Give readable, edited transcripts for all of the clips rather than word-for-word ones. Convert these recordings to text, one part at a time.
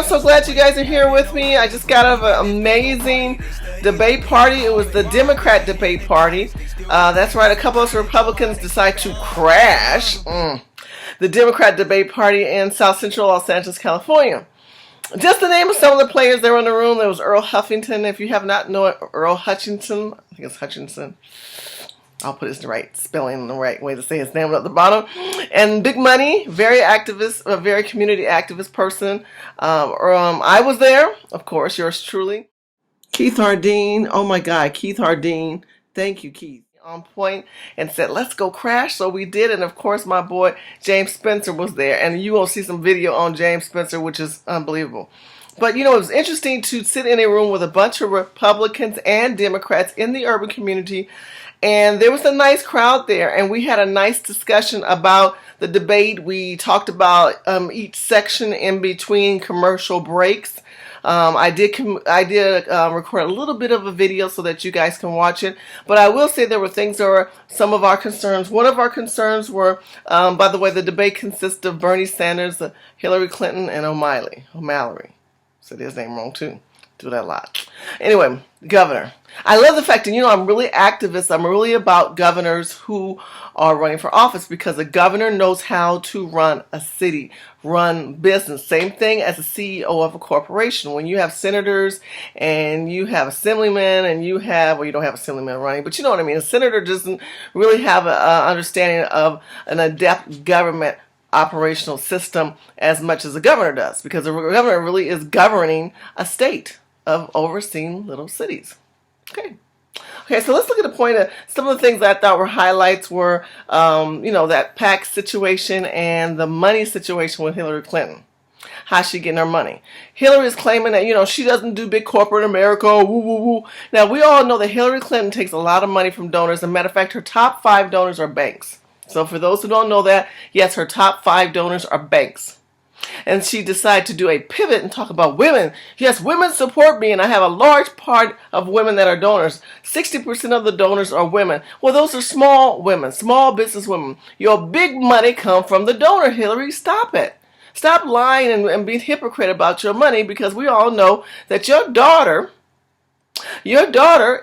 I'm so glad you guys are here with me. I just got out of an amazing debate party. It was the Democrat debate party. That's right, a couple of Republicans decide to crash the Democrat debate party in South Central Los Angeles, California. Just to name some of the players that were in the room, there was Earl Huffington. If you have not known Earl Hutchinson, I think it's Hutchinson. I'll put his right spelling, the right way to say his name at the bottom. And Big Money, very activist, a very community activist person. I was there, of course, yours truly. Keith Hardeen, oh my God, Keith Hardeen. Thank you, Keith. On point and said, let's go crash. So we did. And of course, my boy James Spencer was there. And you will see some video on James Spencer, which is unbelievable. But, you know, it was interesting to sit in a room with a bunch of Republicans and Democrats in the urban community. And there was a nice crowd there, and we had a nice discussion about the debate. We talked about each section in between commercial breaks. I did record a little bit of a video so that you guys can watch it. But I will say there were things that were some of our concerns. One of our concerns were, by the way, the debate consists of Bernie Sanders, Hillary Clinton, and O'Malley. Said his name wrong too. Do that a lot. Anyway, governor. I love the fact that, you know, I'm really activist. I'm really about governors who are running for office because a governor knows how to run a city, run business. Same thing as a CEO of a corporation. When you have senators and you have assemblymen and you have, well, you don't have assemblymen running, but you know what I mean. A senator doesn't really have an understanding of an adept government operational system as much as a governor does, because a governor really is governing a state of overseeing little cities. Okay, so let's look at the point of some of the things that I thought were highlights were, you know, that PAC situation and the money situation with Hillary Clinton. How's she getting her money? Hillary is claiming that, you know, she doesn't do big corporate America, woo, woo, woo. Now, we all know that Hillary Clinton takes a lot of money from donors. As a matter of fact, her top 5 donors are banks. So for those who don't know that, yes, her top 5 donors are banks. And she decided to do a pivot and talk about women. Yes, women support me, and I have a large part of women that are donors. 60% of the donors are women. Well, those are small women, small business women. Your big money come from the donor, Hillary. Stop it. Stop lying and being hypocrite about your money, because we all know that your daughter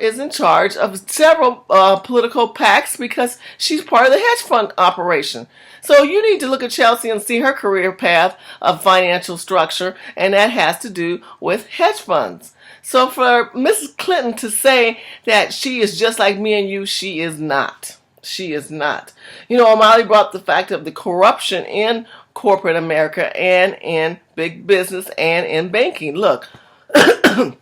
is in charge of several political PACs because she's part of the hedge fund operation. So you need to look at Chelsea and see her career path of financial structure, and that has to do with hedge funds. So for Mrs. Clinton to say that she is just like me and you, she is not. She is not. You know, O'Malley brought the fact of the corruption in corporate America and in big business and in banking. Look, I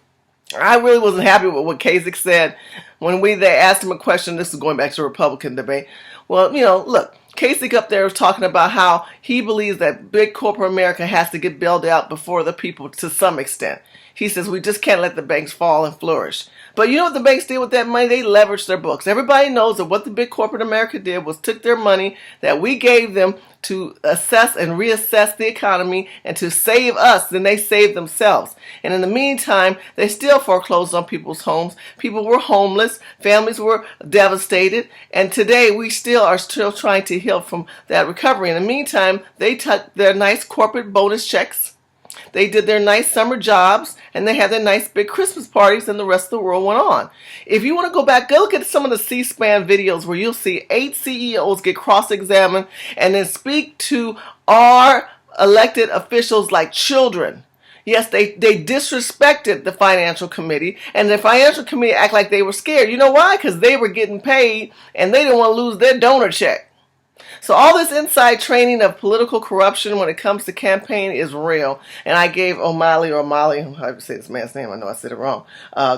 really wasn't happy with what Kasich said when they asked him a question. This is going back to the Republican debate. Well, you know, look, Kasich up there was talking about how he believes that big corporate America has to get bailed out before the people to some extent. He says we just can't let the banks fall and flourish. But you know what the banks did with that money? They leveraged their books. Everybody knows that what the big corporate America did was took their money that we gave them to assess and reassess the economy and to save us, then they saved themselves. And in the meantime, they still foreclosed on people's homes. People were homeless. Families were devastated. And today we are still trying to heal from that recovery. In the meantime, they took their nice corporate bonus checks. They did their nice summer jobs, and they had their nice big Christmas parties, and the rest of the world went on. If you want to go back, go look at some of the C-SPAN videos where you'll see 8 CEOs get cross-examined and then speak to our elected officials like children. Yes, they disrespected the financial committee, and the financial committee act like they were scared. You know why? Because they were getting paid, and they didn't want to lose their donor check. So all this inside training of political corruption when it comes to campaign is real. And I gave O'Malley, how do you say this man's name? I know I said it wrong,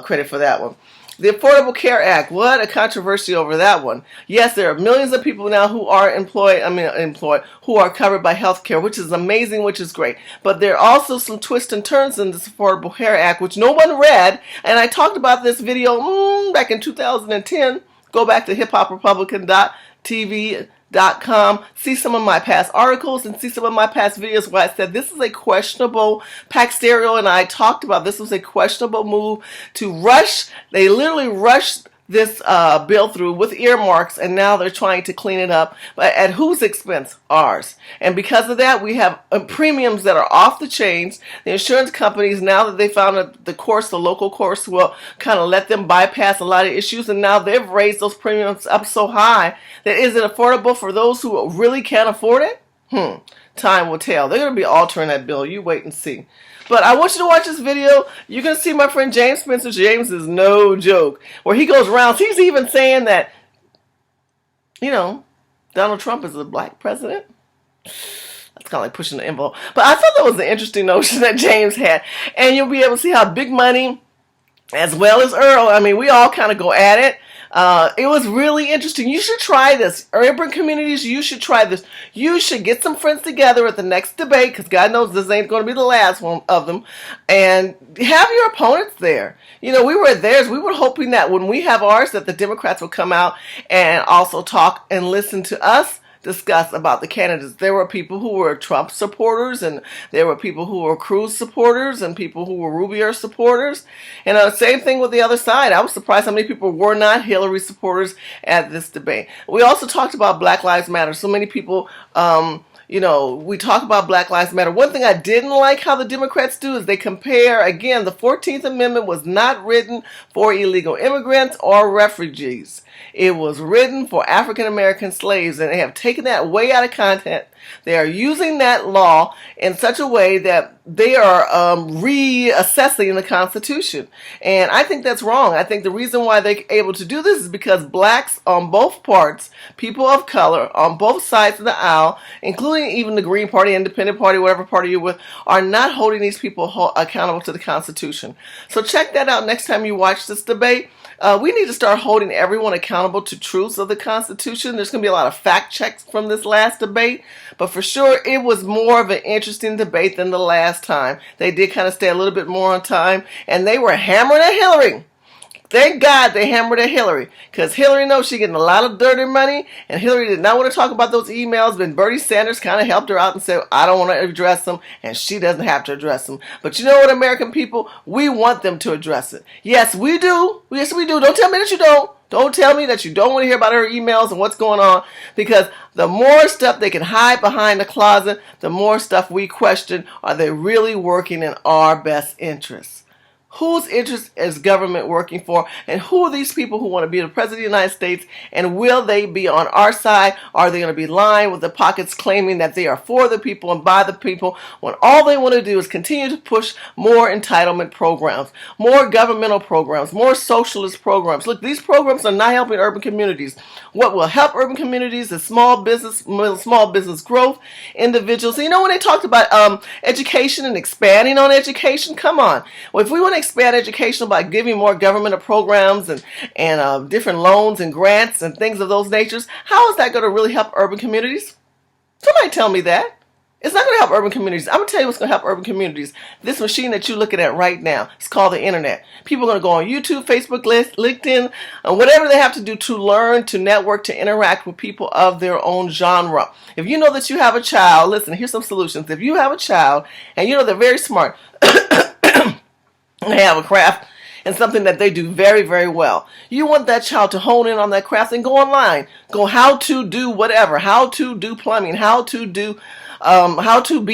credit for that one. The Affordable Care Act, what a controversy over that one. Yes, there are millions of people now who are who are covered by health care, which is amazing, which is great. But there are also some twists and turns in this Affordable Care Act, which no one read. And I talked about this video back in 2010. Go back to hiphoprepublican.tv.com, see some of my past articles and see some of my past videos where I said this is a questionable, Pac Stereo and I talked about this was a questionable move to rush. They literally rushed this bill through with earmarks, and now they're trying to clean it up. But at whose expense? Ours. And because of that, we have premiums that are off the chains. The insurance companies, now that they found that the local course will kind of let them bypass a lot of issues, and now they've raised those premiums up so high that is it affordable for those who really can't afford it? Time will tell. They're going to be altering that bill. You wait and see. But I want you to watch this video. You're going to see my friend James Spencer. James is no joke. Where he goes around, he's even saying that, Donald Trump is a black president. That's kind of like pushing the envelope. But I thought that was an interesting notion that James had. And you'll be able to see how Big Money, as well as Earl, I mean, we all kind of go at it. It was really interesting. You should try this. Urban communities, you should try this. You should get some friends together at the next debate, because God knows this ain't going to be the last one of them, and have your opponents there. We were at theirs. We were hoping that when we have ours, that the Democrats would come out and also talk and listen to us discuss about the candidates. There were people who were Trump supporters, and there were people who were Cruz supporters, and people who were Rubio supporters. And same thing with the other side. I was surprised how many people were not Hillary supporters at this debate. We also talked about Black Lives Matter. So many people, we talk about Black Lives Matter. One thing I didn't like how the Democrats do is they compare, again, the 14th Amendment was not written for illegal immigrants or refugees. It was written for African American slaves, and they have taken that way out of context. They are using that law in such a way that they are reassessing the Constitution. And I think that's wrong. I think the reason why they're able to do this is because blacks on both parts, people of color on both sides of the aisle, including even the Green Party, Independent Party, whatever party you're with, are not holding these people accountable to the Constitution. So check that out next time you watch this debate. We need to start holding everyone accountable to truths of the Constitution. There's going to be a lot of fact checks from this last debate, but for sure it was more of an interesting debate than the last time. They did kind of stay a little bit more on time, and they were hammering at Hillary. Thank God they hammered at Hillary, because Hillary knows she's getting a lot of dirty money, and Hillary did not want to talk about those emails, but Bernie Sanders kind of helped her out and said, I don't want to address them, and she doesn't have to address them. But you know what, American people? We want them to address it. Yes, we do. Yes, we do. Don't tell me that you don't. Don't tell me that you don't want to hear about her emails and what's going on, because the more stuff they can hide behind the closet, the more stuff we question, are they really working in our best interests? Whose interest is government working for? And who are these people who want to be the President of the United States? And will they be on our side? Are they going to be lying with the pockets claiming that they are for the people and by the people, when all they want to do is continue to push more entitlement programs, more governmental programs, more socialist programs? Look, these programs are not helping urban communities. What will help urban communities is small business growth, individuals. When they talked about education and expanding on education, come on. Well, if we want to expand education by giving more governmental programs and different loans and grants and things of those natures, how is that going to really help urban communities? Somebody tell me that. It's not going to help urban communities. I'm going to tell you what's going to help urban communities. This machine that you're looking at right now, it's called the internet. People are going to go on YouTube, Facebook, LinkedIn, and whatever they have to do to learn, to network, to interact with people of their own genre. If you know that you have a child, listen, here's some solutions. If you have a child and you know they're very smart, they have a craft and something that they do very, very well, you want that child to hone in on that craft and go online. Go how to do whatever, how to do plumbing, how to be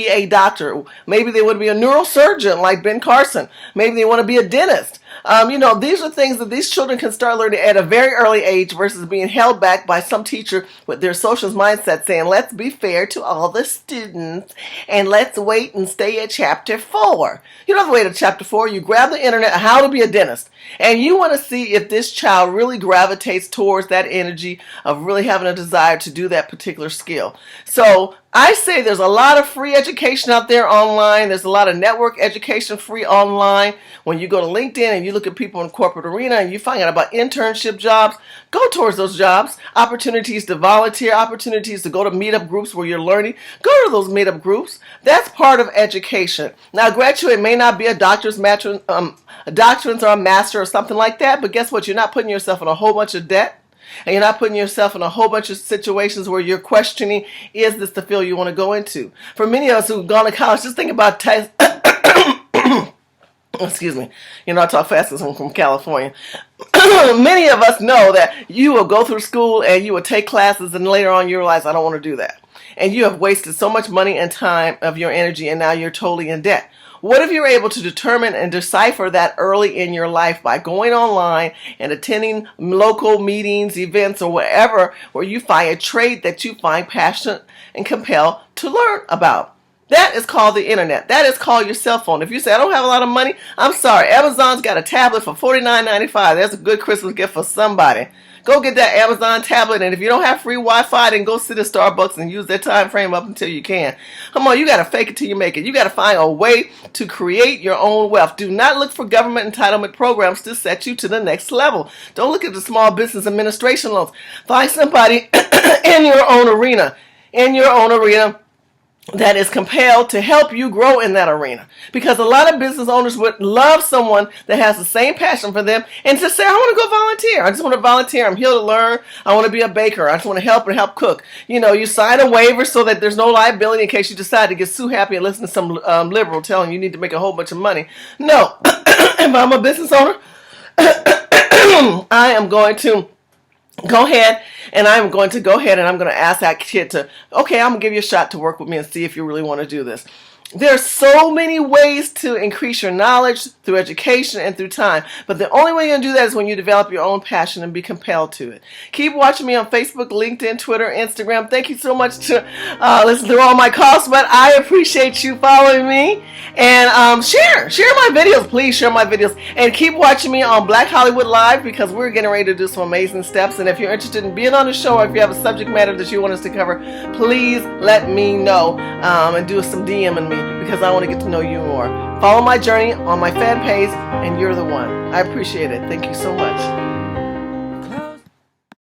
a doctor. Maybe they want to be a neurosurgeon like Ben Carson. Maybe they want to be a dentist. These are things that these children can start learning at a very early age versus being held back by some teacher with their socialist mindset saying, let's be fair to all the students and let's wait and stay at chapter 4. You don't have to wait at chapter 4. You grab the internet, how to be a dentist. And you want to see if this child really gravitates towards that energy of really having a desire to do that particular skill. So I say there's a lot of free education out there online. There's a lot of network education free online. When you go to LinkedIn and you look at people in the corporate arena and you find out about internship jobs, go towards those jobs. Opportunities to volunteer, opportunities to go to meetup groups where you're learning. Go to those meetup groups. That's part of education. Now, graduate may not be a doctor's or a master or something like that, but guess what? You're not putting yourself in a whole bunch of debt. And you're not putting yourself in a whole bunch of situations where you're questioning, is this the field you want to go into? For many of us who've gone to college, just think about Excuse me. You know, I talk fast because I'm from California. Many of us know that you will go through school and you will take classes, and later on you realize, I don't want to do that. And you have wasted so much money and time of your energy, and now you're totally in debt. What if you're able to determine and decipher that early in your life by going online and attending local meetings, events, or whatever, where you find a trade that you find passionate and compelled to learn about? That is called the internet. That is called your cell phone. If you say, I don't have a lot of money, I'm sorry. Amazon's got a tablet for $49.95. That's a good Christmas gift for somebody. Go get that Amazon tablet, and if you don't have free Wi-Fi, then go sit at Starbucks and use that time frame up until you can. Come on, you got to fake it till you make it. You got to find a way to create your own wealth. Do not look for government entitlement programs to set you to the next level. Don't look at the small business administration loans. Find somebody in your own arena. That is compelled to help you grow in that arena. Because a lot of business owners would love someone that has the same passion for them and just say, I want to go volunteer. I just want to volunteer. I'm here to learn. I want to be a baker. I just want to help and help cook. You know, you sign a waiver so that there's no liability in case you decide to get too happy and listen to some liberal telling you need to make a whole bunch of money. No. If I'm a business owner, I am going to go ahead and I'm going to ask that kid to, okay, I'm going to give you a shot to work with me and see if you really want to do this. There's so many ways to increase your knowledge through education and through time. But the only way you're going to do that is when you develop your own passion and be compelled to it. Keep watching me on Facebook, LinkedIn, Twitter, Instagram. Thank you so much to listen to all my calls, but I appreciate you following me. And share my videos. Please share my videos. And keep watching me on Black Hollywood Live, because we're getting ready to do some amazing steps. And if you're interested in being on the show, or if you have a subject matter that you want us to cover, please let me know and do some DMing me, because I want to get to know you more. Follow my journey on my fan page, and you're the one. I appreciate it. Thank you so much.